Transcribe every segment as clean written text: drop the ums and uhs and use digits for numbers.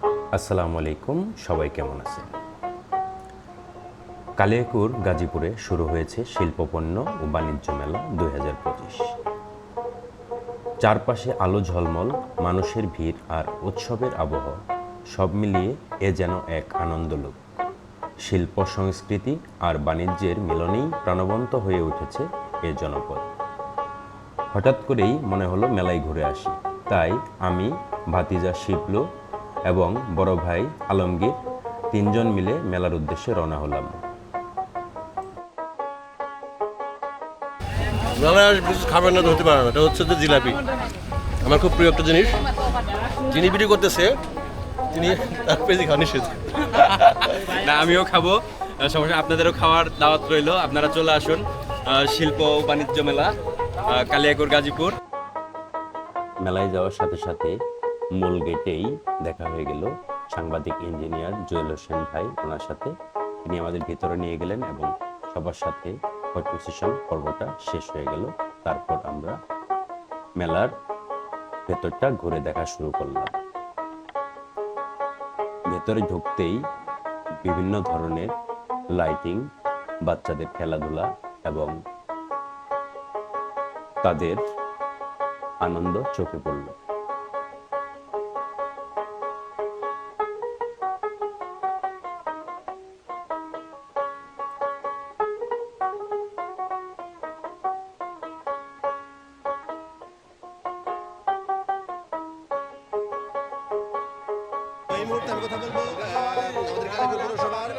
আসসালামু আলাইকুম, সবাই কেমন আছেন? কালিয়াকৈর গাজীপুরে শুরু হয়েছে শিল্পপণ্য ও বাণিজ্য মেলা 2025। চারপাশে আলো ঝলমল, মানুষের ভিড় আর উৎসবের আবহ, সব মিলিয়ে এ যেন এক আনন্দলোক। শিল্প সংস্কৃতি আর বাণিজ্যের মিলনেই প্রাণবন্ত হয়ে উঠেছে এ জনপদ। হঠাৎ করেই মনে হলো মেলায় ঘুরে আসি, তাই আমি, ভাতিজা শিবলু এবং বড় ভাই আলমগীর তিনজন মিলে মেলার উদ্দেশ্যে রওনা হলাম। মেলায় খাবার না হতে পারে না, এটা হচ্ছে যে জিলাপি। আমার খুব প্রিয় একটা জিনিস। যিনি বিক্রি করতেছে তিনি তার পেজি খাওয়া নিষেধ। না, আমিও খাবো, সমস্যা, আপনাদেরও খাওয়ার দাওয়াত রইল। আপনারা চলে আসুন শিল্প ও বাণিজ্য মেলা কালিয়াকৈর গাজীপুর। মেলায় যাওয়ার সাথে সাথে মূল গেটেই দেখা হয়ে গেল সাংবাদিক ইঞ্জিনিয়ার জুয়েল হোসেন ভাই। ওনার সাথে তিনি আমাদের ভিতরে নিয়ে গেলেন এবং সবার সাথে ফটো সেশন পর্বটা শেষ হয়ে গেল। তারপর আমরা মেলার ভেতরটা ঘুরে দেখা শুরু করলাম। ভেতরে ঢুকতেই বিভিন্ন ধরনের লাইটিং, বাচ্চাদের খেলাধুলা এবং তাদের আনন্দ চোখে পড়ল। এই মুহূর্তে আমি কথা বলবো আমাদের কালিয়াকৈর পৌরসভার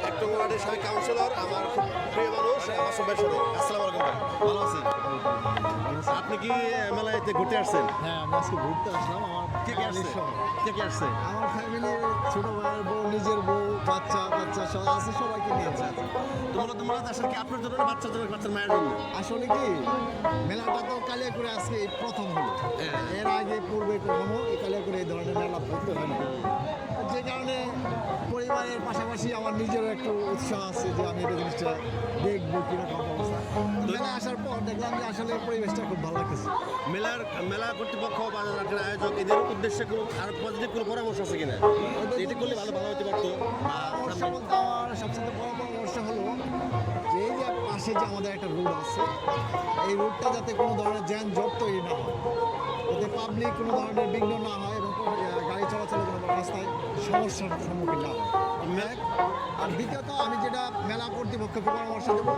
১ নং ওয়ার্ডের সাবেক কাউন্সিলর, আমার খুব প্রিয় মানুষ মাসুম ভাইয়ের সাথে। আসসালামু আলাইকুম ভাই, ভালো আছেন? আপনি কি মেলাতে ঘুরতে আসছেন? হ্যাঁ, আমি আজকে ঘুরতে আসলাম। আমার কে কে আসছে? কে কে আসছে? আমার ফ্যামিলি, ছোট ভাইয়ের বউ, নিজের বউ, বাচ্চা সব আছে, সবাইকে নিয়েছে। তোমরা আসার কি আপনার জন্য না বাচ্চার জন্য, বাচ্চার মায়ের জন্য? আসলে কি, মেলাটা তো কালিয়াকৈরে আজকে এই প্রথম হলো। হ্যাঁ। এর আগে পূর্বে কখনো এই কালিয়াকৈরে এই ধরনের মেলা করতে হয় না। যে কারণে পরিবারের পাশাপাশি আমার নিজেরও একটু উৎসাহ আছে যে আমি এই জিনিসটা দেখবো কিরকম অবস্থা। মেলায় আসার পর দেখলাম যে আসলে পরিবেশটা খুব ভালো লাগতেছে। মেলা কর্তৃপক্ষ বা যারা আয়োজক, এদের উদ্দেশ্যে কোনো আর পজিটিভ কোনো পরামর্শ আছে কিনা? এটা করলে ভালো হতে পারতো। পরামর্শ বলতে আমার সবচেয়ে বড় পরামর্শ হলো যে এই যে পাশে যে আমাদের একটা রোড আছে, এই রোডটা যাতে কোনো ধরনের যানজট তৈরি না হয়, যাতে পাবলিক কোনো ধরনের বিঘ্ন না হয় এবং গাড়ি চলাচলের কোনো রাস্তায় সমস্যার সম্মুখীন না হয়। এক। আর দ্বিতীয়ত আমি যেটা মেলা কর্তৃপক্ষকে পরামর্শ দেবো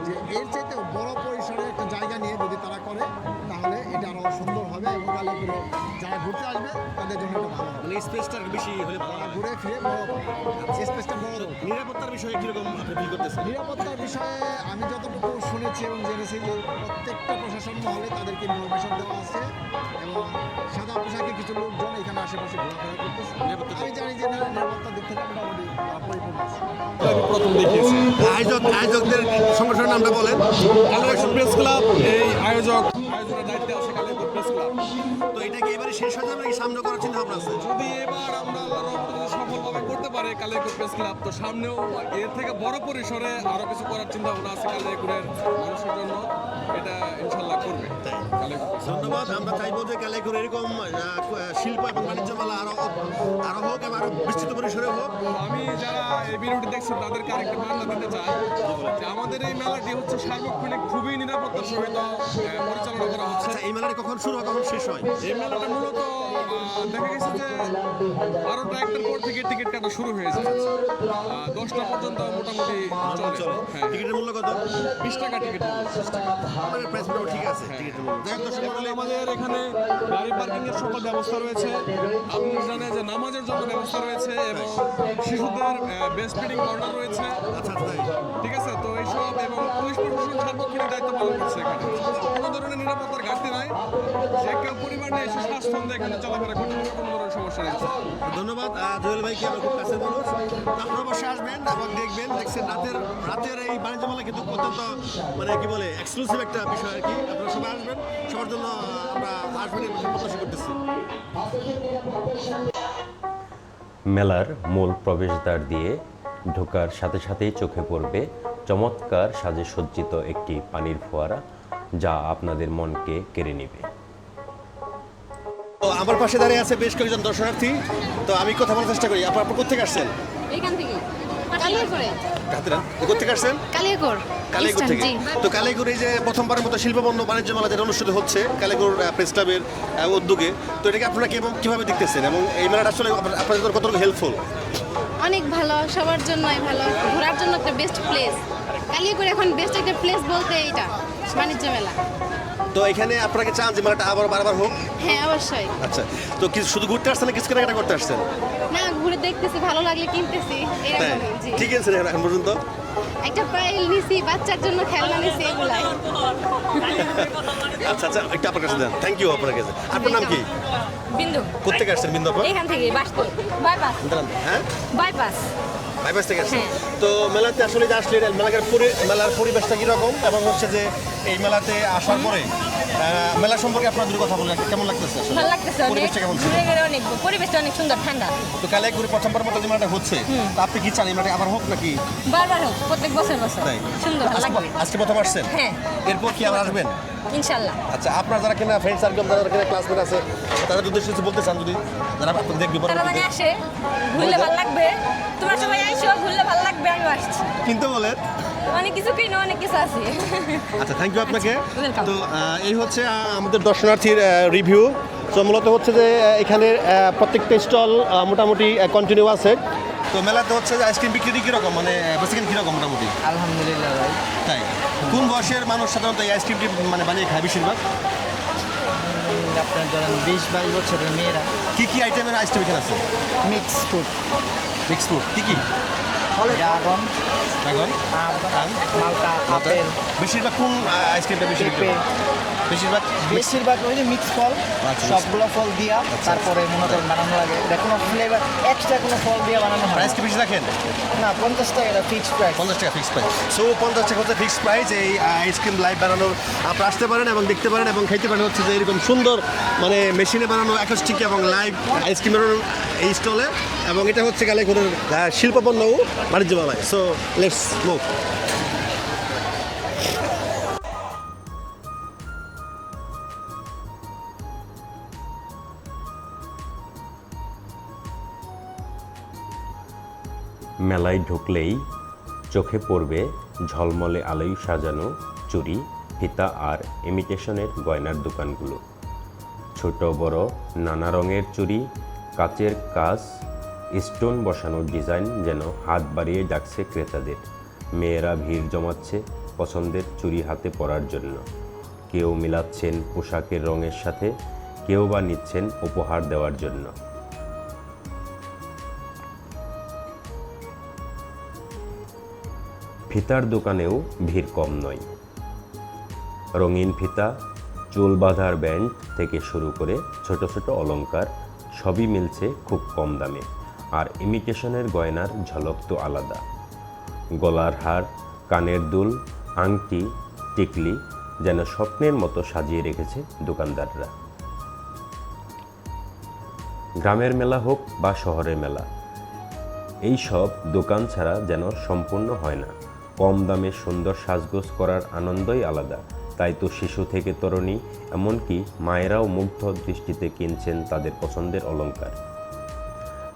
যে এর চাইতে বড় পরিসরে একটা জায়গা নিয়ে যদি তারা করে তাহলে এটা আরও সুন্দর হবে এবং কালিয়াকৈরে যারা ঘুরতে আসবে তাদের জন্য এটা ভালো হবে। মানে স্পেসটার বেশি হলে ভালো তারা হবে। ঘুরে ফিরে বড় স্পেসটা বড় হোক। নিরাপত্তার বিষয়ে কিরকম আপনি ফিল করতেছেন? নিরাপত্তার বিষয়ে আমি যতটুকু শুনেছি এবং জেনেছি যে প্রত্যেকটা প্রশাসন মহলে তাদেরকে ইনফরমেশন দেওয়া আছে এবং সাদা পোশাকে কিছু লোকজন এখানে আশেপাশে ঘোরাফেরা করতেছে। আমি জানি যে নিরাপত্তার দিক থেকে মোটামুটি পরিপূর্ণ আছে। প্রথম দেখিয়েছি আয়োজকদের সংগঠনের নামটা বলেন। কালিয়াকৈর প্রেস ক্লাব এই আয়োজনের দায়িত্বে আছে কালিয়াকৈর প্রেস ক্লাব। তো এটা কি এবারে শেষ হয়ে যাবে নাকি সামনে করার চিন্তা ভাবনা আছে? যদি এবার আমরা আল্লাহর রহমতে যদি সফলভাবে করতে পারে কালিয়াকৈর প্রেস ক্লাব, তো সামনেও এর থেকে বড় পরিসরে আরো কিছু করার চিন্তা ভাবনা আছে কালিয়াকৈরের মানুষের জন্য। এটা ইনশাল্লাহ করবে কালিয়াকৈর। ধন্যবাদ। আমরা চাইবো যে কালিয়াকৈর এরকম শিল্প এবং বাণিজ্য মেলা আরো হোক এবং আরো বিস্তৃত পরিসরে হোক। আমি যারা এই ভিডিওটি দেখছেন তাদেরকে আরেকটা বার্তা দিতে চাই যে আমাদের এই মেলাটি হচ্ছে সার্বক্ষণিক খুবই নিরাপত্তার সহিত পরিচালনা করা হচ্ছে। আচ্ছা, এই মেলাটি কখন শুরু হয়, কখন শেষ হয়? এই মেলাটা মূলত দেখা গেছে যে 12টা 1টার পর থেকে টিকিট কাটা শুরু হয়ে যায়। 10টা পর্যন্ত মোটামুটি চলে। হ্যাঁ, টিকিটের মূল্য কত? 20 টাকা টিকিট। 20 টাকা। আমাদের প্রাইস মোটামুটি ঠিক আছে টিকিটের মূল্য। যাই হোক, দর্শক মণ্ডলী, আমাদের এখানে গাড়ি পার্কিং এর সকল ব্যবস্থা রয়েছে। আপনি জানেন যে নামাজের জন্য ব্যবস্থা রয়েছে এবং শিশুদের বেস্ট ফিডিং কর্নার রয়েছে। আচ্ছা তাই। ঠিক আছে, তো এইসব এবং পুলিশ প্রশাসন সার্বক্ষণিক দায়িত্ব পালন করছে এখানে। কোনো ধরনের নিরাপত্তার ঘাটতি নাই। যে কেউ পরিবার নিয়ে এসে স্বাচ্ছন্দ্যে এখানে চলাফেরা করতে পারবে, কোনো ধরনের সমস্যা নেই। ধন্যবাদ জুয়েল ভাইকে, আমার খুব কাছের মানুষ। আপনারা অবশ্যই আসবেন এবং দেখছেন রাতের এই বাণিজ্য মেলা কিন্তু অত্যন্ত মানে কি বলে এক্সক্লুসিভ একটা বিষয় আর কি। আপনারা সবাই আসবেন, সবার জন্য আমরা আসবেন এবং প্রত্যাশা করতেছি। মেলার মূল প্রবেশদ্বার দিয়ে ঢোকার সাথে সাথেই চোখে পড়বে চমৎকার সাজে সজ্জিত একটি পানির ফোয়ারা, যা আপনাদের মনকে কেড়ে নেবে। আমার পাশে দাঁড়িয়ে আছে বেশ কয়েকজন দর্শনার্থী, তো আমি কথা বলার চেষ্টা করি। আপনারা কোথেকে আসছেন? এখান থেকে কালিয়াকড়ে কাতিরা কোথেকে আসছেন? কালিয়াকড় কালীগুড় থেকে। তো কালীগুড় এই যে প্রথমবারের মতো শিল্পপণ্য বাণিজ্য মেলা যেটা অনুষ্ঠিত হচ্ছে কালীগুড় প্রেস ক্লাবের উদ্যোগে, তো এটাকে আপনারা কিভাবে দেখতেছেন এবং এই মেলাটা আসলে আপনাদের জন্য কতটুকু হেল্পফুল? অনেক ভালো, সবার জন্যই ভালো, ঘোরার জন্য একটা বেস্ট প্লেস। কালিয়াকড় এখন বেস্ট একটা প্লেস বলতে এইটা বাণিজ্য মেলা। তো এখানে আপনাকে চান যে মেলাটা আবার বারবার হোক? হ্যাঁ অবশ্যই। আচ্ছা, তো কি শুধু ঘুরতে আসছেন না কিছু কেনাকাটা করতে আসছেন? না, ঘুরে দেখতেছি, ভালো লাগলে কিনতেছি তাই এরকমই। জি, ঠিক আছে এখন পর্যন্ত? একটা পাইল নিছি, বাচ্চার জন্য খেলনা নিছি, এগুলাই। আচ্ছা আচ্ছা, একটু আপনার কাছে দেন। থ্যাংক ইউ আপনার কাছে। আপনার নাম কি? বিন্দু কোথেকে আসছেন বিন্দু আপা? এখান থেকে বাসপুর বাইপাস হ্যাঁ, বাইপাস বাইপাস থেকে আসছেন। হ্যাঁ। তো মেলাতে আসলে যে আসলে মেলার পরিবেশটা কীরকম এবং হচ্ছে যে এই মেলাতে আসার পরে মেলা সম্পর্কে আপনার দুটো কথা বলেন, কেমন লাগতেছে আসলে? ভালো লাগতেছে অনেক, পরিবেশটা কেমন ছিল? ঘুরে ঘুরে অনেক, পরিবেশটা অনেক সুন্দর, ঠান্ডা। তো কালিয়াকড়ে প্রথমবার মতো যে মেলাটা হচ্ছে, তো আপনি কি চান এই মেলাটা আবার হোক নাকি? বারবার হোক, প্রত্যেক বছর বছর তাই সুন্দর, ভালো লাগবে। আজকে প্রথম আসছেন? হ্যাঁ। এরপর কি আবার আসবেন? ইনশাল্লাহ। আচ্ছা, আপনার যারা কিনা ফ্রেন্ড সার্কেল, যারা কিনা ক্লাসমেট আছে, তাদের উদ্দেশ্যে কিছু বলতে চান যদি, যারা আপনি দেখবে তারা মানে পরবর্তীতে? আসে, ঘুরলে ভালো লাগবে, তোমরা সবাই আইসো, ঘুরলে ভালো লাগবে, আমি আসছি। কিন্তু বলেন। অনেক কিছু কিনো, অনেক কিছু আছে। আচ্ছা, থ্যাংক ইউ আপনাকে। welcome. তো এই হচ্ছে আমাদের দর্শনার্থীর রিভিউ। তো মূলত হচ্ছে যে এখানে প্রত্যেকটা স্টল মোটামুটি কন্টিনিউ আছে। তো মেলাতে হচ্ছে যে আইসক্রিম বিক্রি কীরকম, মানে বেসিক্যালি কীরকম মোটামুটি? আলহামদুলিল্লাহ ভাই। তাই কোন বয়সের মানুষ সাধারণত এই আইসক্রিমটি মানে বানিয়ে খায় বেশিরভাগ? আপনার ধরেন 20-22 বছরের মেয়েরা। কী কী আইটেমের আইসক্রিম এখানে আছে? মিক্স ফুড, মিক্স ফ্রুট কী কী? ড্রাগন, ড্রাগন, আম, মালটা, আপেল, বেশিরভাগ কোন আইসক্রিমটা বেশি বিক্রি হয়? বেশিরভাগ বেশিরভাগ ওই যে মিক্স ফল, আচ্ছা। সবগুলো ফল দিয়া তারপরে মনে করেন বানানো লাগে। এটা কোনো ফ্লেভার এক্সট্রা কোনো ফল দিয়ে বানানো হয় প্রাইস কি বেশি রাখেন? না। 50 টাকা এটা ফিক্সড প্রাইস। 50 টাকা ফিক্স প্রাইস। সো 50 টাকা হচ্ছে ফিক্স প্রাইস এই আইসক্রিম লাইভ বানানোর। আপনারা আসতে পারেন এবং দেখতে পারেন এবং খাইতে পারেন হচ্ছে যে এরকম সুন্দর মানে মেশিনে বানানো অ্যাকোস্টিক এবং লাইভ আইসক্রিম বানানোর এই স্টলে, এবং এটা হচ্ছে কালিয়াকড়ের শিল্পপণ্য ও বাণিজ্য মেলায়। So let's move. মেলায় ঢুকলেই চোখে পড়বে ঝলমলে আলোয় সাজানো চুড়ি, ফিতা আর ইমিটেশনের গয়নার দোকানগুলো। ছোট বড় নানা রঙের চুড়ি, কাচের কাজ, স্টোন বসানো ডিজাইন যেন হাত বাড়িয়ে ডাকছে ক্রেতাদের। মেয়েরা ভিড় জমাচ্ছে পছন্দের চুড়ি হাতে পরার জন্য। কেউ মিলাচ্ছেন পোশাকের রঙের সাথে, কেউ বা নিচ্ছেন উপহার দেওয়ার জন্য। ফিতার দোকানেও ভিড় কম নয়। রঙিন ফিতা, চুল বাঁধার ব্যান্ড থেকে শুরু করে ছোট ছোট অলংকার সবই মিলছে খুব কম দামে। আর ইমিটেশনের গয়নার ঝলক তো আলাদা। গলার হার, কানের দুল, আংটি, টিকলি যেন স্বপ্নের মতো সাজিয়ে রেখেছে দোকানদাররা। গ্রামের মেলা হোক বা শহরের মেলা, এই সব দোকান ছাড়া যেন সম্পূর্ণ হয় না। কম দামে সুন্দর সাজগোজ করার আনন্দই আলাদা। তাই তো শিশু থেকে তরুণী, এমনকি মায়েরাও মুগ্ধ দৃষ্টিতে কিনছেন তাদের পছন্দের অলংকার।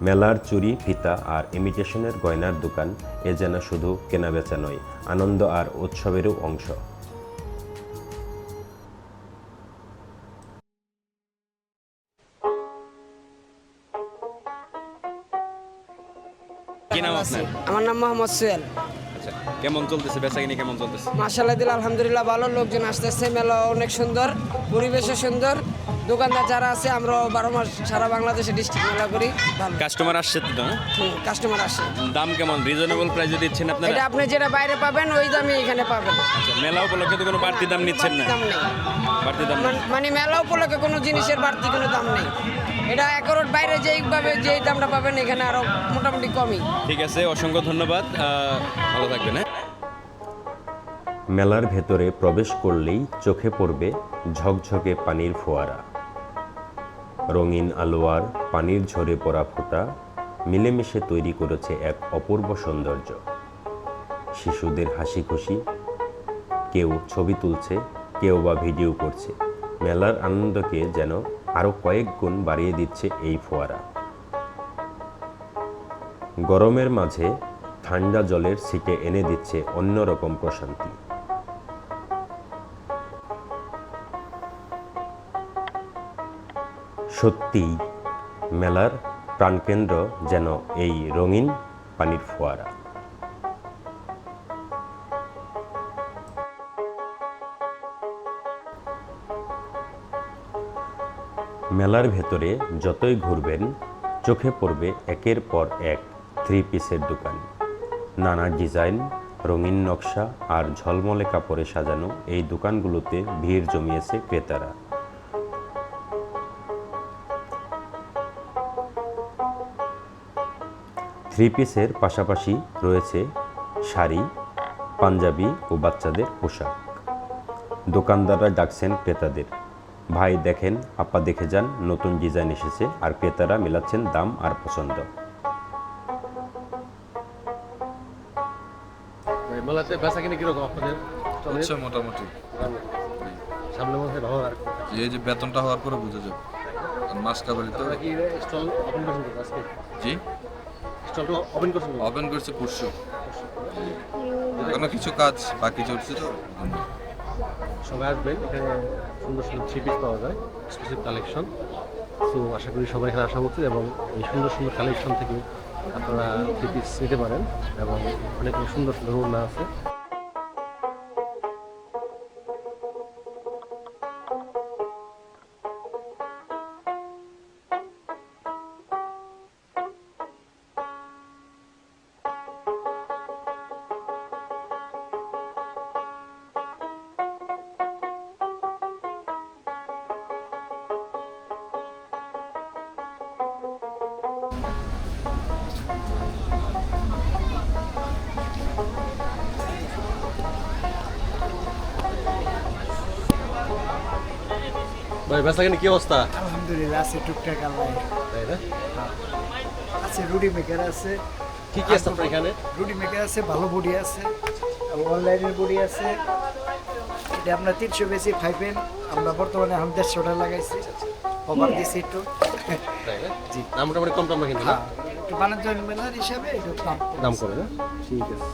মেলার চুড়ি, ফিতা আর ইমিটেশনের গয়নার দোকান এ যেন শুধু কেনাবেচা নয়, আনন্দ আর উৎসবেরও অংশ। কি নাম আপনার? আমার নাম মোহাম্মদ সোহেল। আচ্ছা, কেমন চলতেছে বেচাকিনি, কেমন চলতেছে? মাশাআল্লাহ দিল আলহামদুলিল্লাহ, ভালো, লোকজন আসতেছে, মেলা অনেক সুন্দর, পরিবেশও সুন্দর, দোকানদার যারা আছে আমরা 12 মাস সারা বাংলাদেশে ডিস্ট্রিক্ট মেলা করি, ভালো কাস্টমার আসছে তো না? কাস্টমার আসে। দাম কেমন, রিজনেবল প্রাইসে দিচ্ছেন আপনারা? এটা আপনি যেটা বাইরে পাবেন ওই দামই এখানে পাবেন। আচ্ছা, মেলা উপলক্ষে তো কোনো বাড়তি দাম নিচ্ছেন না? দাম নেই, বাড়তি দাম নেই। মানে মেলা উপলক্ষে কোনো জিনিসের বাড়তি কোনো দাম নেই। এটা একরোট বাইরে যেইভাবে যেই দামটা পাবেন এখানে আরো মোটামুটি কমই। ঠিক আছে, অসংখ্য ধন্যবাদ, ভালো থাকবেন। হ্যাঁ, মেলার ভেতরে প্রবেশ করলেই চোখে পড়বে ঝকঝকে পানির ফোয়ারা। রঙিন আলোয়ার, পানির ঝরে পড়া ফোঁটা মিলেমিশে তৈরি করেছে এক অপূর্ব সৌন্দর্য। শিশুদের হাসি খুশি, কেউ ছবি তুলছে, কেউ বা ভিডিও করছে। মেলার আনন্দকে যেন আরও কয়েক গুণ বাড়িয়ে দিচ্ছে এই ফোয়ারা। গরমের মাঝে ঠান্ডা জলের ছিটে এনে দিচ্ছে অন্যরকম প্রশান্তি। সত্যিই মেলার প্রাণকেন্দ্র যেন এই রঙিন পানির ফোয়ারা। মেলার ভেতরে যতই ঘুরবেন চোখে পড়বে একের পর এক 3 পিসের দোকান। নানা ডিজাইন, রঙিন নকশা আর ঝলমলে কাপড়ে সাজানো এই দোকানগুলোতে ভিড় জমিয়েছে ক্রেতারা। থ্রি পিসের পাশাপাশি রয়েছে শাড়ি, পাঞ্জাবি ও বাচ্চাদের পোশাক। দোকানদাররা ডাকছেন ক্রেতাদের, ভাই দেখেন, আপা দেখে যান, নতুন ডিজাইন এসেছে। আর ক্রেতারা মেলাচ্ছেন দাম আর পছন্দ। মেলাতে বেচা কিনে কিরকম আপনাদের? হচ্ছে মোটামুটি। সামনে মাসে ভালো আর এই যে বেতনটা হওয়ার পরে বুঝে যাবে। মাসটা বাড়ি তো কি স্টল ওপেন করছেন আজকে? জি, স্টলটা ওপেন করছেন? ওপেন করছে পরশু। এখনো কিছু কাজ বাকি চলছে তো। সবাই আসবেন, এখানে সুন্দর সুন্দর 3 পিস পাওয়া যায়, স্পেশাল কালেকশন। সো আশা করি সবাই এখানে আসা উচিত এবং এই সুন্দর সুন্দর কালেকশন থেকে আপনারা 3 পিস নিতে পারেন এবং অনেক সুন্দর সুন্দর ওড়না আছে। ভাই বেচা কিনে কি অবস্থা? আলহামদুলিল্লাহ আছে টুকটাক আল্লাহ। তাই না? আছে রুটি মেকার আছে, কি কি আছে আপনার এখানে? রুটি মেকার আছে, ভালো বডি আছে, অনলাইনের বডি আছে। এটা আপনার 300 বেশি খাইবেন, আমরা বর্তমানে এখন 150 টাকা লাগাইছি, অফার দিছি একটু। তাই না? জি, দাম মোটামুটি কম দাম কিনতে না? একটু বাণিজ্য মেলার হিসাবে একটু দাম করে না? ঠিক আছে।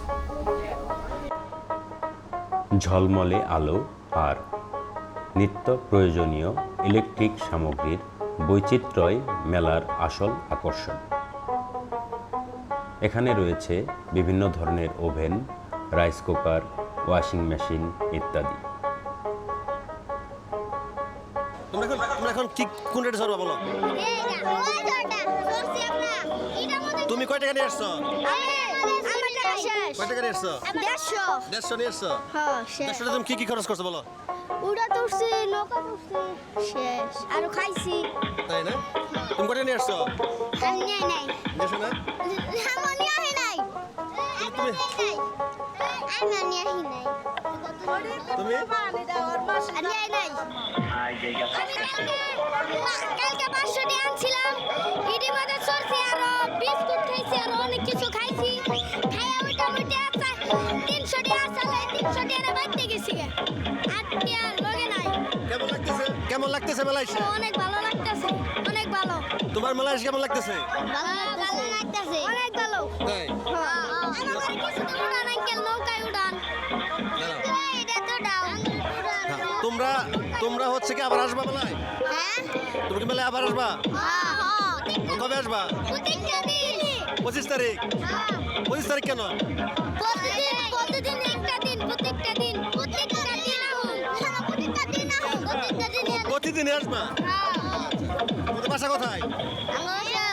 ঝলমলে আলো আর নিত্য প্রয়োজনীয় ইলেকট্রিক সামগ্রীর বৈচিত্র্যই মেলার আসল আকর্ষণ। এখানে রয়েছে বিভিন্ন ধরনের oven, rice cooker, washing machine ইত্যাদি। তোমরা এখন কি কোন রেটে ছাড়বা বলো? তুমি কয় টাকা নিয়ে আসছো? কয় টাকা নিয়ে আসছো? 150 নিয়ে আসছো? 150 তুমি কি কি খরচ করছো বলো? উড়া তুলছি, নৌকা তুলছি, শেষ আর খাইছি। তাই না? তুমি কয় টাকা নিয়ে আসছো? আমি নিয়ে নাই, দেশো না? আমার নিয়ে আহি নাই, তুমি আমি নিয়ে আহি নাই, তুমি আমি আহি নাই। আমি কালকে 500 টাকা আনছিলাম, ইডি মধ্যে চলছে আর বিস্কুট খাইছি আর অনেক কিছু খাইছি। খাইয়া মোটামুটি 300 টাকা চালে 300 টাকা বাইতে গেছি গে। আর টাকা লগে নাই। কেমন লাগতেছে? কেমন লাগতেছে মালয়েশিয়া? অনেক ভালো লাগতেছে, অনেক ভালো। তোমার মালয়েশিয়া কেমন লাগতেছে? ভালো লাগতেছে, অনেক ভালো। তাই? আমার কিছু তো উড়ান আঙ্কেল, নৌকায় উড়ান। এটা তো ডাউন। তোমরা হচ্ছে কি আবার আসবা মেলায়? হ্যাঁ? তুমি কি মেলায় আবার আসবা? হ্যাঁ। কবে আসবা? প্রত্যেকটা দিন। 25 তারিখ। 25 তারিখ কেন? প্রতিদিন একটা দিন, প্রত্যেকটা দিন আহুন। প্রত্যেকটা দিন প্রতিদিনই আসবা? তোমাদের বাসা কোথায়?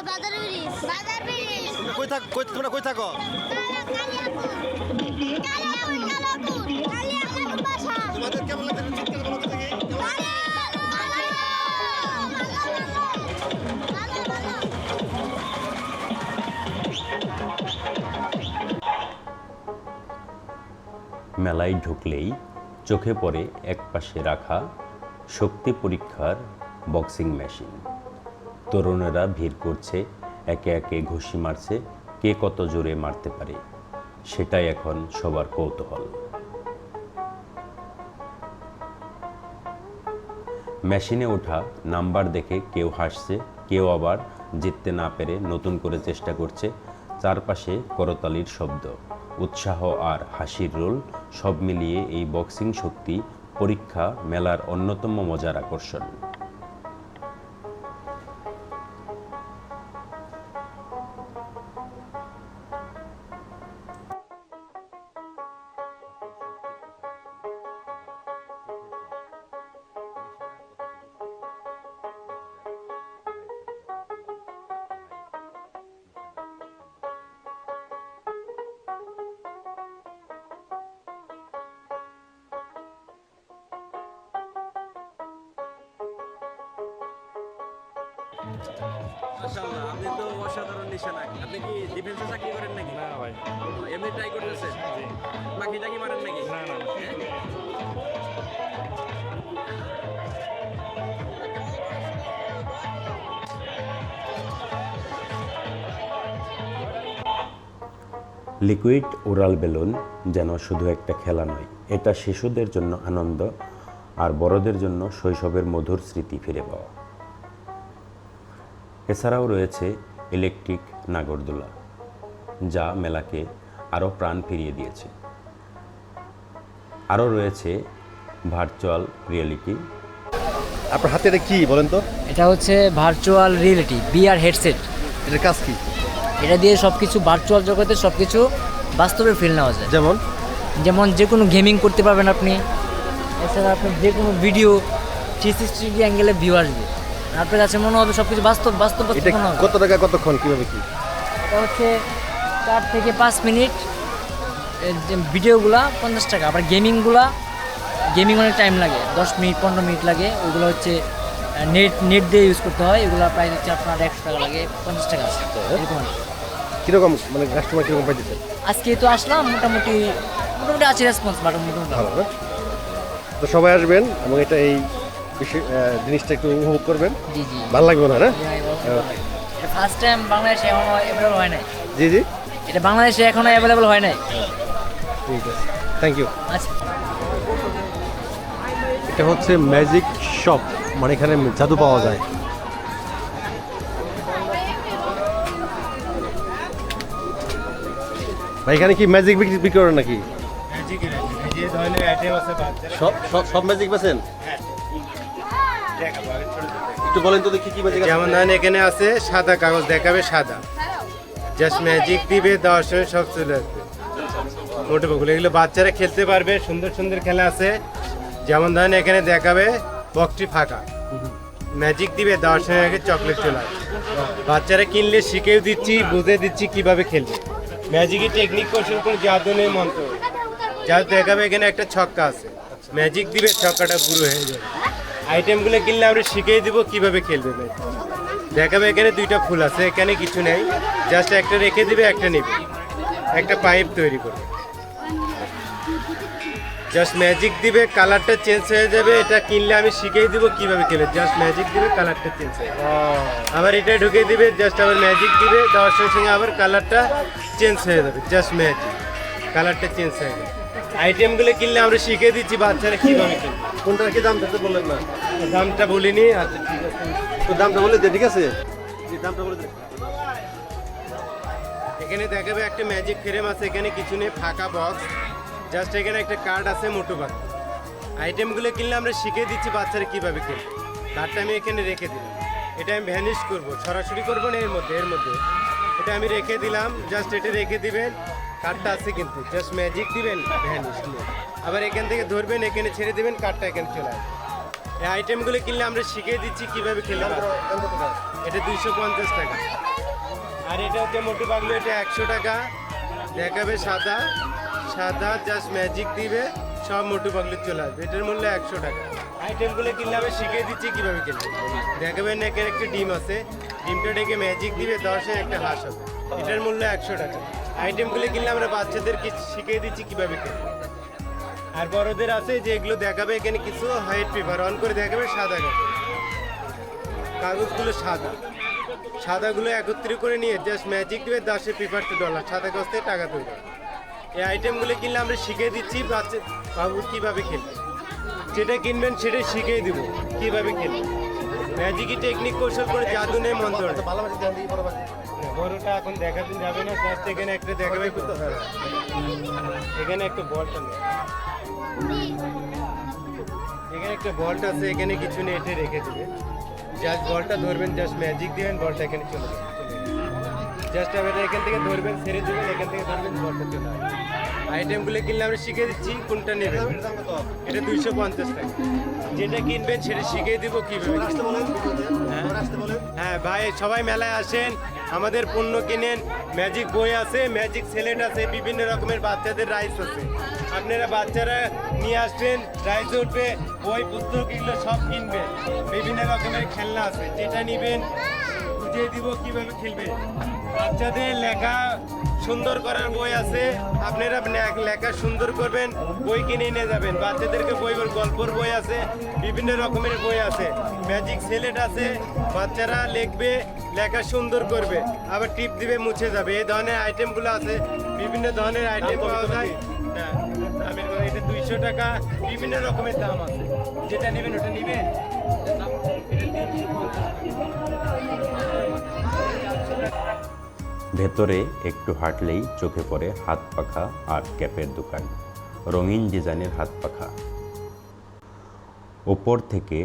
বাজার ব্রিজ। তোমরা কই থাকো? তোমাদের কেমন লাগছে? চিৎকার বলো তো দেখি। মেলায় ঢুকলেই চোখে পড়ে একপাশে রাখা শক্তি পরীক্ষার বক্সিং মেশিন। তরুণেরা ভিড় করছে, একে একে ঘুষি মারছে, কে কত জোরে মারতে পারে সেটাই এখন সবার কৌতূহল। মেশিনে ওঠা নাম্বার দেখে কেউ হাসছে, কেউ আবার জিততে না পেরে নতুন করে চেষ্টা করছে। চারপাশে করতালির শব্দ, উৎসাহ আর হাসির রোল, সব মিলিয়ে এই বক্সিং শক্তি পরীক্ষা মেলার অন্যতম মজার আকর্ষণ। মাশাআল্লাহ, আপনি তো অসাধারণ নিশানা। আপনি কি ডিফেন্সে চাকরি করেন নাকি? না ভাই, এমনি ট্রাই করতেছেন? জি। বাকি টাকি মারেন নাকি? না না। লিকুইড ওরাল বেলুন যেন শুধু একটা খেলা নয়, এটা শিশুদের জন্য আনন্দ আর বড়দের জন্য শৈশবের মধুর স্মৃতি ফিরে পাওয়া। এছাড়াও রয়েছে ইলেকট্রিক নাগরদোলা, যা মেলাকে আরও প্রাণ ফিরিয়ে দিয়েছে। আরও রয়েছে ভার্চুয়াল রিয়েলিটি। আপনার হাতে এটা কি বলেন তো? এটা হচ্ছে ভার্চুয়াল রিয়েলিটি, বিআর হেডসেট। এটার কাজ কি? এটা দিয়ে সব কিছু ভার্চুয়াল জগতে সব কিছু বাস্তবে ফিল নেওয়া যায়। যেমন যেমন যে কোনো গেমিং করতে পারবেন আপনি। এছাড়া আপনি যে কোনো ভিডিও 360 অ্যাঙ্গেলে ভিউ আসবে, আপনার কাছে মনে হবে সব কিছু বাস্তব বাস্তব এটা মনে হবে। কত টাকা, কতক্ষণ, কিভাবে কি? এটা হচ্ছে 4 থেকে 5 মিনিট ভিডিওগুলা 50 টাকা। আবার গেমিং অনেক টাইম লাগে, 10 মিনিট 15 মিনিট লাগে। ওইগুলো হচ্ছে নেট দিয়ে ইউজ করতে হয়। এগুলো প্রাইস হচ্ছে আপনার 100 টাকা লাগে, 50 টাকা আছে এরকম। কীরকম মানে কাস্টমার কীরকম পাইতেছে? আজকে তো আসলাম, মোটামুটি আছে রেসপন্স, মোটামুটি ভালো না? তো সবাই আসবেন এবং এটা এই জিনিসটা একটু উপভোগ করবেন। জি জি, ভালো লাগবে না? এটা ফার্স্ট টাইম বাংলাদেশে এখনো অ্যাভেলেবল হয় নাই। জি জি, এটা বাংলাদেশে এখনো অ্যাভেলেবল হয় নাই। ঠিক আছে, থ্যাংক ইউ। আচ্ছা, এটা হচ্ছে ম্যাজিক শপ, মানে এখানে জাদু পাওয়া যায়। ভাই এখানে কি ম্যাজিক বিক্রি করেন নাকি? সব ম্যাজিক বেছেন? একটু বলেন তো দেখি কি ম্যাজিক। যেমন ধরেন এখানে আছে সাদা কাগজ দেখাবে, সাদা জাস্ট ম্যাজিক দিবে, দেওয়ার সময় সব চলে আসবে। মোটে বগুলো এগুলো বাচ্চারা খেলতে পারবে, সুন্দর সুন্দর খেলা আছে। যেমন ধরেন এখানে দেখাবে বক্সটি ফাঁকা, ম্যাজিক দিবে, দেওয়ার সময় আগে চকলেট চলে আসবে। বাচ্চারা কিনলে শিখেও দিচ্ছি, বুঝে দিচ্ছি কিভাবে খেলবে। ম্যাজিকের টেকনিক কৌশল কোনো জাদু নেই, মন্ত্র। জাদু দেখাবে এখানে একটা ছক্কা আছে, ম্যাজিক দিবে, ছক্কাটা পুরো হয়ে যাবে। আইটেমগুলো কিনলে আমরা শিখিয়ে দিব কিভাবে খেলবে। দেখাবে এখানে 2টা ফুল আছে, এখানে কিছু নেই, জাস্ট একটা রেখে দিবে, একটা নেবে, একটা পাইপ তৈরি করবে, জাস্ট ম্যাজিক দিবে, কালারটা চেঞ্জ হয়ে যাবে। এটা কিনলে আমি শিখিয়ে দিব কিভাবে খেলবে, জাস্ট ম্যাজিক দিবে, কালারটা চেঞ্জ হয়ে যাবে। আবার এটা ঢুকিয়ে দিবে, জাস্ট আবার ম্যাজিক দিবে, দেওয়ার সঙ্গে সঙ্গে আবার কালারটা চেঞ্জ হয়ে যাবে, জাস্ট ম্যাজিক, কালারটা চেঞ্জ হয়ে যাবে। আইটেমগুলো কিনলে আমরা শিখিয়ে দিচ্ছি বাচ্চারা কিভাবে খেলবে। কোনটার কি দাম ধরতে বললেন না? দামটা বলিনি। আচ্ছা ঠিক আছে, তো দামটা বলে দে, ঠিক আছে? দামটা বলে দে। এখানে দেখাবে একটা ম্যাজিক ফ্রেম আছে, এখানে কিছু নেই, ফাঁকা বক্স, জাস্ট এখানে একটা কার্ড আছে, মোটু বাকি। আইটেমগুলো কিনলে আমরা শিখিয়ে দিচ্ছি বাচ্চারা কীভাবে খেলবে। কার্ডটা আমি এখানে রেখে দিলাম, এটা আমি ভ্যানিশ করবো, সরাসরি করবো না, এর মধ্যে এটা আমি রেখে দিলাম, জাস্ট এটা রেখে দিবেন, কার্ডটা আছে কিন্তু, জাস্ট ম্যাজিক দিবেন, ভ্যানিশ। আবার এখান থেকে ধরবেন, এখানে ছেড়ে দিবেন, কার্ডটা এখানে চলে আসবে। এই আইটেমগুলো কিনলে আমরা শিখিয়ে দিচ্ছি কীভাবে খেলবে। এটা 250 টাকা। আর এটা হচ্ছে মোটু পাগলু, এটা 100 টাকা। দেখাবে সাদা, জাস্ট ম্যাজিক দিবে, সব মোটু পাগলু চলে আসবে। এটার মূল্য 100 টাকা। আইটেমগুলো কিনলে আমি শিখিয়ে দিচ্ছি কীভাবে খেলবে। দেখাবেন এখানে একটা ডিম আছে, ডিমটা ডেকে ম্যাজিক দিবে, 10-এ একটা হাঁস হবে। এটার মূল্য 100 টাকা। আইটেমগুলো কিনলে আমরা বাচ্চাদেরকে শিখিয়ে দিচ্ছি কীভাবে খেলবে। আর বড়দের আছে যে এগুলো দেখাবে, এখানে কিছু হোয়াইট পেপার অন করে দেখাবে, সাদা কাগজগুলো সাদাগুলো একত্রিত করে নিয়ে জাস্ট ম্যাজিক দিবে, 10-এ পেপারটা $, সাদা কাগজ থেকে টাকা তৈরি। এই আইটেমগুলো কিনলে আমরা শিখিয়ে দিচ্ছি বাবু কীভাবে খেলবে। যেটা কিনবেন সেটা শিখিয়ে দিব কিভাবে কিনবেন। ম্যাজিকই টেকনিক কৌশল করে জাদু নেই মন্ত্র নেই। বড়টা এখন দেখাতে যাবে না, জাস্ট এখানে একটা দেখাবে। এখানে একটা বলটা নেই, এখানে একটা বলটা আছে, এখানে কিছু নেই, এটা রেখে দেবে। জাস্ট বলটা ধরবেন, জাস্ট ম্যাজিক দিবেন, বলটা এখানে চলে যাবে। জাস্ট আবার এখান থেকে ধরবেন, ছেড়ে দেবেন, এখান থেকে ধরবেন, বলটা চলে আসবে। আইটেমগুলো কিনলে আমরা শিখিয়ে দিচ্ছি কোনটা নেবেন। এটা 250 টাকা। যেটা কিনবেন সেটা শিখিয়ে দিব কীভাবে। হ্যাঁ ভাই, সবাই মেলায় আসেন, আমাদের পণ্য কিনেন। ম্যাজিক বই আছে, ম্যাজিক সেলেট আছে, বিভিন্ন রকমের বাচ্চাদের রাইস আছে। আপনারা বাচ্চারা নিয়ে আসবেন, রাইস উঠবে, বই পুস্তক এগুলো সব কিনবেন। বিভিন্ন রকমের খেলনা আছে, যেটা নেবেন বুঝিয়ে দিব কীভাবে খেলবেন। বাচ্চাদের লেখা সুন্দর করার বই আছে, আপনারা লেখা সুন্দর করবেন, বই কিনে নিয়ে যাবেন। বাচ্চাদেরকে গল্পর বই আছে, বিভিন্ন রকমের বই আছে। ম্যাজিক সেলেট আছে, বাচ্চারা লিখবে, লেখা সুন্দর করবে, আবার টিপ দিবে, মুছে যাবে। এই ধরনের আইটেমগুলো আছে, বিভিন্ন ধরনের আইটেম পাওয়া যায়। হ্যাঁ, এটা 200 টাকা, বিভিন্ন রকমের দাম আছে। যেটা নেবেন ওটা নেবেন। ভেতরে একটু হাঁটলেই চোখে পড়ে হাত পাখা আর ক্যাপের দোকান, রঙিন ডিজাইনের হাত পাখা। ওপর থেকে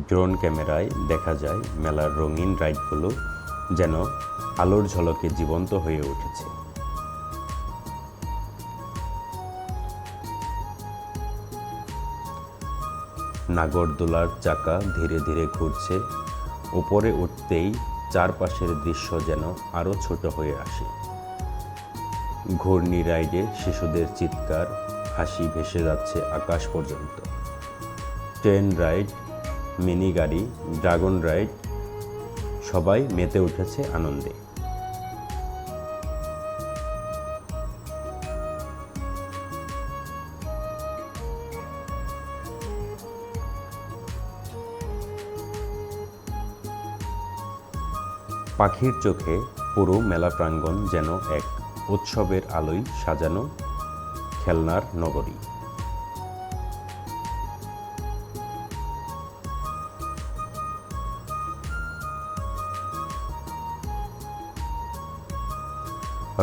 ড্রোন ক্যামেরায় দেখা যায় মেলার রঙিন রাইডগুলো যেন আলোর ঝলকে জীবন্ত হয়ে উঠেছে। নাগরদোলার চাকা ধীরে ধীরে ঘুরছে, উপরে উঠতেই চারপাশের দৃশ্য যেন আরও ছোট হয়ে আসে। ঘূর্ণি রাইডে শিশুদের চিৎকার, হাসি ভেসে যাচ্ছে আকাশ পর্যন্ত। ট্রেন রাইড, মিনি গাড়ি, ড্রাগন রাইড, সবাই মেতে উঠেছে আনন্দে। পাখির চোখে পুরো মেলা প্রাঙ্গণ যেন এক উৎসবের আলোয় সাজানো খেলনার নগরী।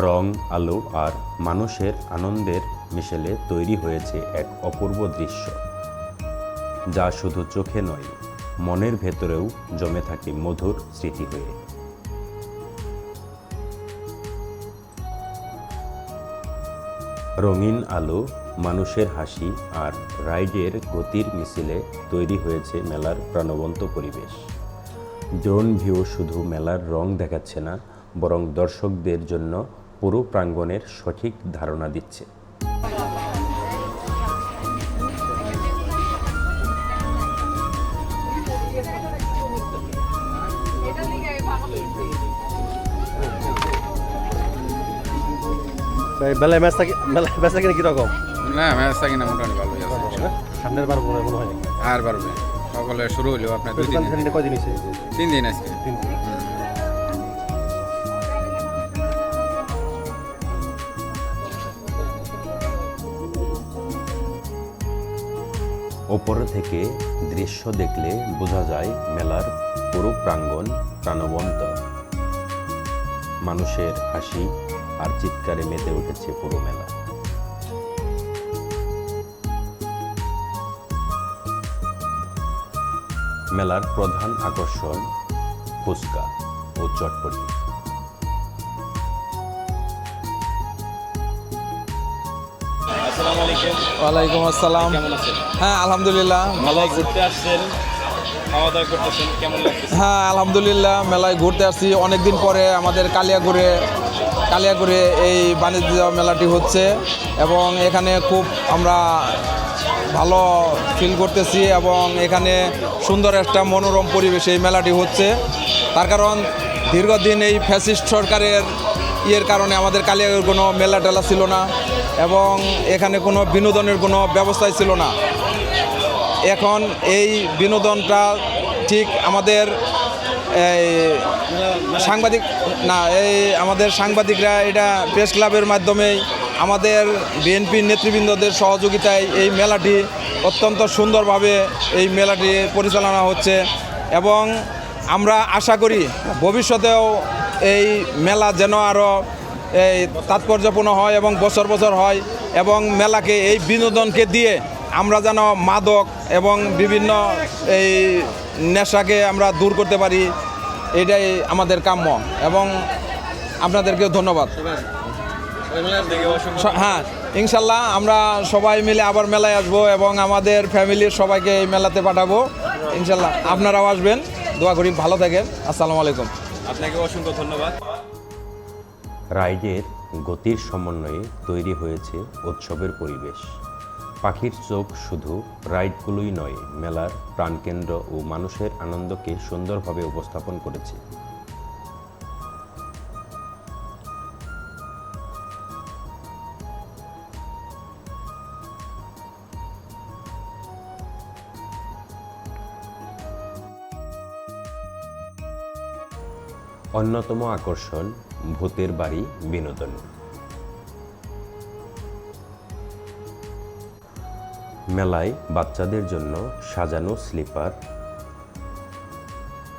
রং, আলো আর মানুষের আনন্দের মিশেলে তৈরি হয়েছে এক অপূর্ব দৃশ্য, যা শুধু চোখে নয়, মনের ভেতরেও জমে থাকে মধুর স্মৃতি হয়ে। রঙিন আলো, মানুষের হাসি আর রাইডের গতির মিছিলে তৈরি হয়েছে মেলার প্রাণবন্ত পরিবেশ। ড্রোন ভিউ শুধু মেলার রং দেখাচ্ছে না, বরং দর্শকদের জন্য পুরো প্রাঙ্গণের সঠিক ধারণা দিচ্ছে। মেলায় ম্যাচ থাকে, মেলায় ম্যাচ থাকে কিরকম? না, ম্যাচ থাকে না, মোটামুটি ভালোই আছে। সামনের বার মনে হয় আর পারবে সকলে শুরু হলো আপনার 2 দিন। কয়দিন হয়েছে? 3 দিন আজকে। 3 দিন। ওপর থেকে দৃশ্য দেখলে বোঝা যায় মেলার পুরো প্রাঙ্গণ প্রাণবন্ত। মানুষের হাসি আর চিৎকারে মেতে উঠেছে পুরো মেলা। মেলার প্রধান আকর্ষণ ফুচকা ও চটপটি। আসসালামু আলাইকুম। ওয়ালাইকুম আসসালাম। কেমন আছেন? হ্যাঁ আলহামদুলিল্লাহ ভালো আছি। ঘুরতে আসছেন, খাওয়া দাওয়া করতেছেন, কেমন লাগছে? হ্যাঁ আলহামদুলিল্লাহ মেলায় ঘুরতে আসছি অনেকদিন পরে। আমাদের কালিয়াগুড়ে এই বাণিজ্য মেলাটি হচ্ছে এবং এখানে খুব আমরা ভালো ফিল করতেছি এবং এখানে সুন্দর একটা মনোরম পরিবেশে এই মেলাটি হচ্ছে। তার কারণ দীর্ঘদিন এই ফ্যাসিস্ট সরকারের কারণে আমাদের কালিয়াগুড়ে কোনো মেলা টেলা ছিল না এবং এখানে কোনো বিনোদনের কোনো ব্যবস্থাই ছিল না। এখন এই বিনোদনটা ঠিক আমাদের আমাদের সাংবাদিকরা এটা প্রেস ক্লাবের মাধ্যমেই আমাদের বিএনপি নেতৃবৃন্দদের সহযোগিতায় এই মেলাটি অত্যন্ত সুন্দরভাবে এই মেলাটি পরিচালনা হচ্ছে এবং আমরা আশা করি ভবিষ্যতেও এই মেলা যেন আরও এই তাৎপর্যপূর্ণ হয় এবং বছর বছর হয় এবং মেলাকে এই বিনোদনকে দিয়ে আমরা যেন মাদক এবং বিভিন্ন এই নেশাকে আমরা দূর করতে পারি, এটাই আমাদের কাম্য এবং আপনাদেরকেও ধন্যবাদ। হ্যাঁ, ইনশাল্লাহ আমরা সবাই মিলে আবার মেলায় আসবো এবং আমাদের ফ্যামিলির সবাইকে এই মেলাতে পাঠাবো ইনশাল্লাহ। আপনারাও আসবেন, দোয়া করি ভালো থাকেন। আসসালামু আলাইকুম। আপনাকে অসংখ্য ধন্যবাদ। রাইডের গতির সমন্বয়ে তৈরি হয়েছে উৎসবের পরিবেশ। পাখির চোখ শুধু রাইডগুলোই নয়, মেলার প্রাণকেন্দ্র ও মানুষের আনন্দকে সুন্দরভাবে উপস্থাপন করেছে। অন্যতম আকর্ষণ ভূতের বাড়ি বিনোদন। মেলায় বাচ্চাদের জন্য সাজানো স্লিপার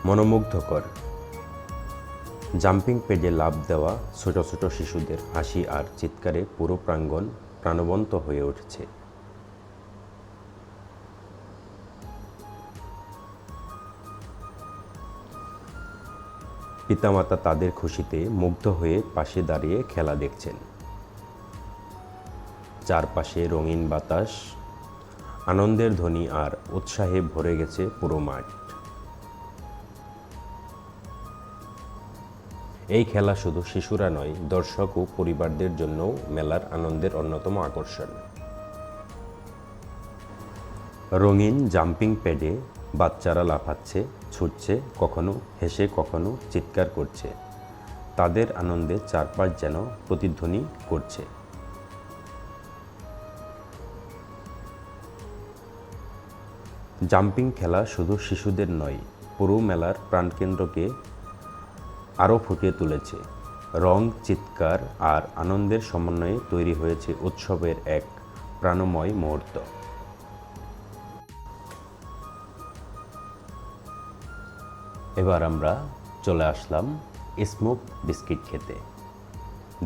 মনোমুগ্ধকর, জাম্পিং প্যাডে লাফ দেওয়া ছোট ছোট শিশুদের হাসি আর চিৎকারে পুরো প্রাঙ্গণ প্রাণবন্ত হয়ে উঠেছে। পিতামাতা তাদের খুশিতে মুগ্ধ হয়ে পাশে দাঁড়িয়ে খেলা দেখছেন। চারপাশে রঙিন বাতাস, আনন্দের ধ্বনি আর উৎসাহে ভরে গেছে পুরো মাঠ। এই খেলা শুধু শিশুরা নয়, দর্শক ও পরিবারদের জন্যও মেলার আনন্দের অন্যতম আকর্ষণ। রঙিন জাম্পিং প্যাডে বাচ্চারা লাফাচ্ছে, ছুটছে, কখনো হেসে কখনো চিৎকার করছে। তাদের আনন্দে চারপাশ যেন প্রতিধ্বনি করছে। জাম্পিং খেলা শুধু শিশুদের নয়, পুরো মেলার প্রাণকেন্দ্রকে আরও ফুটিয়ে তুলেছে। রং, চিৎকার আর আনন্দের সমন্বয়ে তৈরি হয়েছে উৎসবের এক প্রাণময় মুহূর্ত। এবার আমরা চলে আসলাম স্মোক বিস্কিট খেতে।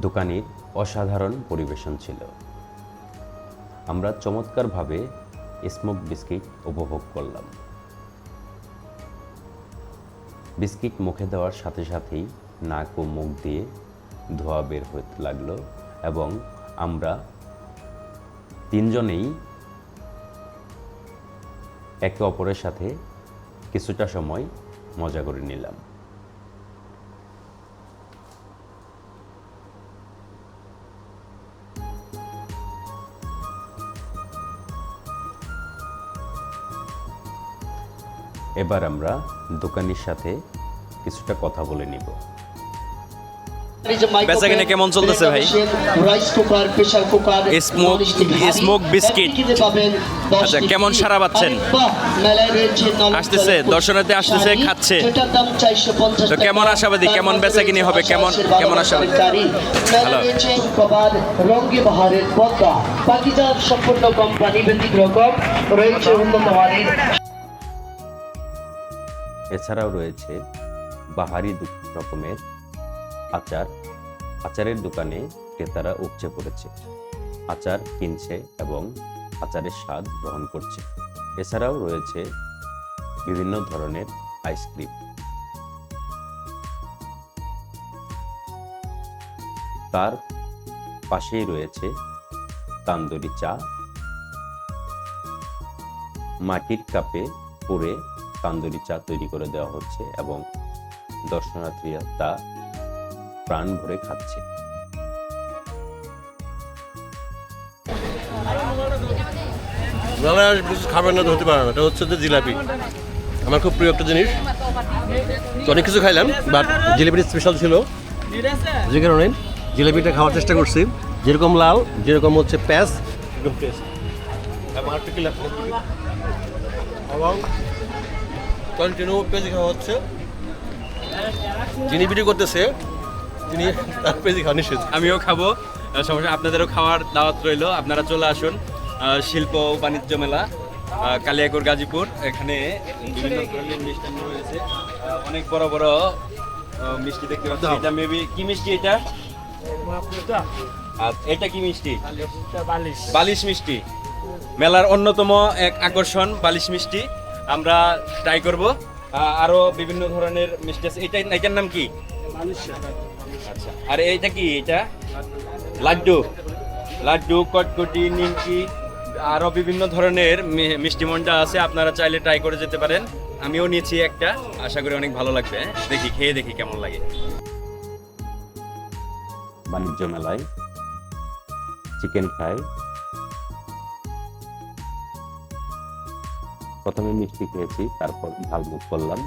দোকানির অসাধারণ পরিবেশন ছিল। আমরা চমৎকারভাবে স্মোক বিস্কিট উপভোগ করলাম। বিস্কিট মুখে দেওয়ার সাথে সাথেই নাক ও মুখ দিয়ে ধোঁয়া বের হতে লাগলো এবং আমরা তিনজনেই একে অপরের সাথে কিছুটা সময় মজা করে নিলাম। এবার আমরা দোকানির সাথে কিছুটা কথা বলে নিব। বেচাকেনা কেমন চলতেছে ভাই? স্মোক বিস্কিট, আচ্ছা কেমন সারা পাচ্ছেন? আসতেছে, দর্শনার্থী আসতেছে, খাচ্ছে, তো কেমন আশাবাদী, কেমন বেচাকিনি হবে, কেমন আশাবাদী? ভালো। রঙে বাহারের পদ্মা পাকিজাত সম্পূর্ণ কোম্পানি ব্যতিক্রম রয়েছে উন্নত মানের। এছাড়াও রয়েছে বাহারি রকমের আচার। আচারের দোকানে ক্রেতারা উপচে পড়েছে, আচার কিনছে এবং আচারের স্বাদ গ্রহণ করছে। এছাড়াও রয়েছে বিভিন্ন ধরনের আইসক্রিম। তার পাশেই রয়েছে তান্দুরি চা। মাটির কাপে পুরে তান্দুরি চা তৈরি করে দেওয়া হচ্ছে এবং দর্শনার্থীরা তা প্রাণ ভরে খাচ্ছে। মেলায় কিছু খাবার না ধরতে পারে না, এটা হচ্ছে যে জিলাপি। আমার খুব প্রিয় একটা জিনিস, তো অনেক কিছু খাইলাম, বাট জিলাপিটা স্পেশাল ছিল যে কারণে জিলাপিটা খাওয়ার চেষ্টা করছি। যেরকম লাল, যেরকম হচ্ছে প্যাঁচ, একদম টেস্ট এবং কন্টিনিউ পেঁয়াজি খাওয়া হচ্ছে। যিনি ভিডিও করতেছে তিনি তার পেঁয়াজি খাওয়া নিষেধ। আমিও খাবো, সমস্যা, আপনাদেরও খাওয়ার দাওয়াত রইল। আপনারা চলে আসুন শিল্প ও বাণিজ্য মেলা কালিয়াকৈর গাজীপুর। এখানে বিভিন্ন ধরনের মিষ্টান্ন রয়েছে, অনেক বড় বড় মিষ্টি দেখতে পাচ্ছি। এটা মেবি কি মিষ্টি এটা? আর এটা কি মিষ্টি? বালিশ মিষ্টি। মেলার অন্যতম এক আকর্ষণ বালিশ মিষ্টি, আমরা ট্রাই করব। আরো বিভিন্ন ধরনের মিষ্টি আছে। এটার নাম কি? আচ্ছা, আর এইটা কি? এটা লাড্ডু, লাড্ডু, কটকটি, নিমকি, আরো বিভিন্ন ধরনের মিষ্টি মন্ডা আছে, আপনারা চাইলে ট্রাই করে যেতে পারেন। আমিও নিয়েছি একটা, আশা করি অনেক ভালো লাগবে। দেখি, খেয়ে দেখি কেমন লাগে। বাণিজ্য মেলায় চিকেন ফ্রাই, প্রথমে মিষ্টি খেয়েছি, তারপর ঝালমুখ করলাম,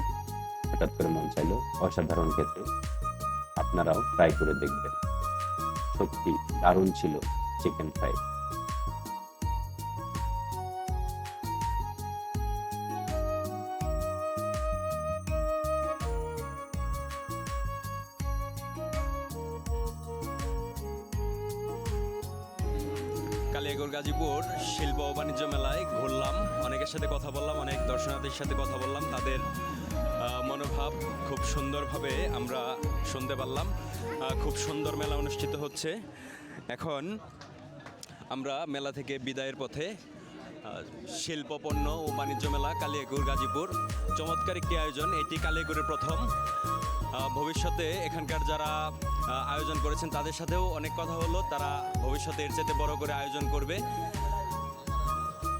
হঠাৎ করে মন চাইলো, অসাধারণ খেতে। আপনারাও ট্রাই করে দেখবেন, সত্যি দারুণ ছিল চিকেন ফ্রাই। কালিয়াকৈর গাজীপুর শিল্প ও বাণিজ্য মেলায় ঘুরলাম, অনেকের সাথে কথা বললাম, অনেক দর্শনার্থীর সাথে কথা বললাম। তাদের মনোভাব খুব সুন্দরভাবে আমরা শুনতে পারলাম। খুব সুন্দর মেলা অনুষ্ঠিত হচ্ছে। এখন আমরা মেলা থেকে বিদায়ের পথে। শিল্প পণ্য ও বাণিজ্য মেলা কালিয়াকৈর গাজীপুর, চমৎকার একটি আয়োজন। এটি কালিয়াকৈরের প্রথম। ভবিষ্যতে এখানকার যারা আয়োজন করেছেন তাদের সাথেও অনেক কথা হলো, তারা ভবিষ্যতে এর চেয়ে বড় করে আয়োজন করবে।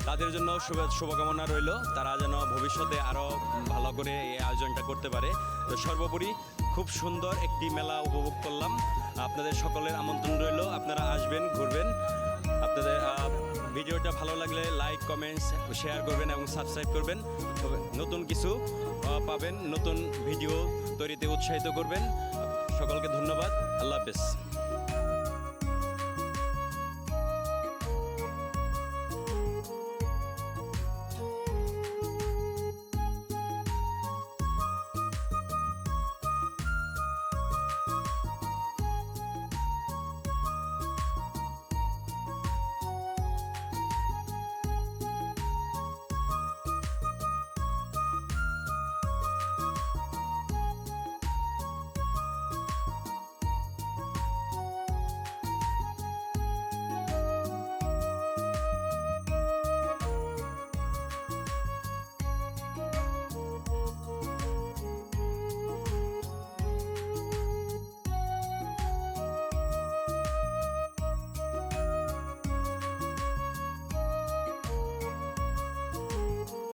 তাদের জন্য শুভকামনা রইল, তারা যেন ভবিষ্যতে আরও ভালো করে এই আয়োজনটা করতে পারে। তো সর্বোপরি খুব সুন্দর একটি মেলা উপভোগ করলাম। আপনাদের সকলের আমন্ত্রণ রইল, আপনারা আসবেন, ঘুরবেন। আপনাদের ভিডিওটা ভালো লাগলে লাইক, কমেন্টস, শেয়ার করবেন এবং সাবস্ক্রাইব করবেন। নতুন কিছু পাবেন, নতুন ভিডিও তৈরিতে উৎসাহিত করবেন। সকলকে ধন্যবাদ। আল্লাহ হাফেজ।